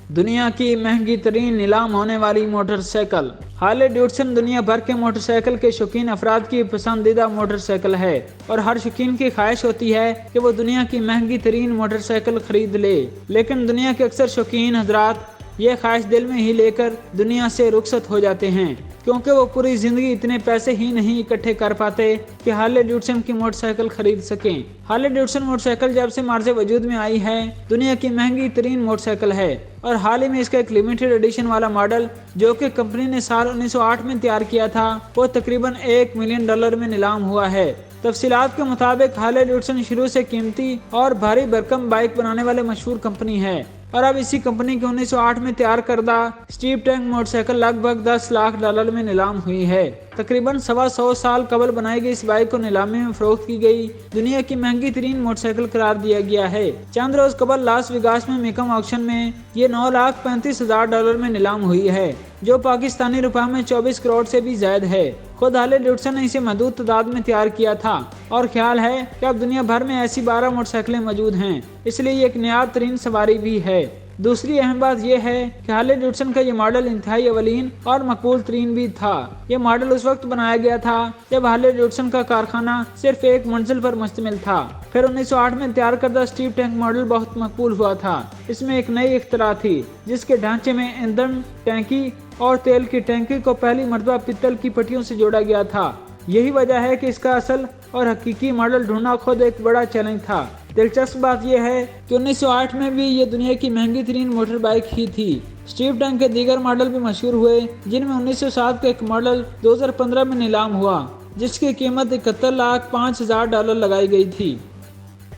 دنیا کی مہنگی ترین نیلام ہونے والی موٹر سائیکل۔ ہارلے ڈیوڈسن دنیا بھر کے موٹر سائیکل کے شوقین افراد کی پسندیدہ موٹر سائیکل ہے اور ہر شوقین کی خواہش ہوتی ہے کہ وہ دنیا کی مہنگی ترین موٹر سائیکل خرید لے، لیکن دنیا کے اکثر شوقین حضرات یہ خواہش دل میں ہی لے کر دنیا سے رخصت ہو جاتے ہیں، کیونکہ وہ پوری زندگی اتنے پیسے ہی نہیں اکٹھے کر پاتے کہ ہارلے ڈیوڈسن کی موٹر سائیکل خرید سکیں۔ ہارلے ڈیوڈسن موٹر سائیکل جب سے مارز وجود میں آئی ہے دنیا کی مہنگی ترین موٹر سائیکل ہے، اور حال ہی میں اس کا ایک لیمیٹڈ ایڈیشن والا ماڈل جو کہ کمپنی نے سال 1908 میں تیار کیا تھا وہ تقریباً $1 ملین میں نیلام ہوا ہے۔ تفصیلات کے مطابق ہارلے ڈیوڈسن شروع سے قیمتی اور بھاری بھرکم بائک بنانے والے مشہور کمپنی ہے، اور اب اسی کمپنی کی 1908 میں تیار کردہ اسٹیپ ٹینک موٹر سائیکل لگ بھگ $10 لاکھ میں نیلام ہوئی ہے۔ تقریباً 125 سال قبل بنائی گئی اس بائک کو نیلامی میں فروخت کی گئی دنیا کی مہنگی ترین موٹر سائیکل قرار دیا گیا ہے۔ چند روز قبل لاس ویگاس میں میکم آکشن میں یہ $9,35,000 میں نیلام ہوئی ہے، جو پاکستانی روپے میں 24 کروڑ سے بھی زائد ہے۔ خود ہارلے ڈیوڈسن نے اسے محدود تعداد میں تیار کیا تھا اور خیال ہے کہ اب دنیا بھر میں ایسی 12 موٹر سائیکلیں موجود ہیں، اس لیے یہ ایک نایاب ترین سواری بھی ہے۔ دوسری اہم بات یہ ہے کہ ہارلے ڈیوڈسن کا یہ ماڈل انتہائی اولین اور مقبول ترین بھی تھا۔ یہ ماڈل اس وقت بنایا گیا تھا جب ہارلے ڈیوڈسن کا کارخانہ صرف ایک منزل پر مشتمل تھا۔ پھر 1908 میں تیار کردہ اسٹیپ ٹینک ماڈل بہت مقبول ہوا تھا۔ اس میں ایک نئی اختراع تھی جس کے ڈھانچے میں ایندھن ٹینکی اور تیل کی ٹینکی کو پہلی مرتبہ پتل کی پٹیوں سے جوڑا گیا تھا۔ یہی وجہ ہے کہ اس کا اصل اور حقیقی ماڈل ڈھونڈنا خود ایک بڑا چیلنج تھا۔ دلچسپ بات یہ ہے کہ 1908 میں بھی یہ دنیا کی مہنگی ترین موٹر بائک ہی تھی۔ اسٹیپ ٹینک کے دیگر ماڈل بھی مشہور ہوئے، جن میں 1907 کا ایک ماڈل 2015 میں نیلام ہوا جس کی قیمت $71,05,000 لگائی گئی تھی۔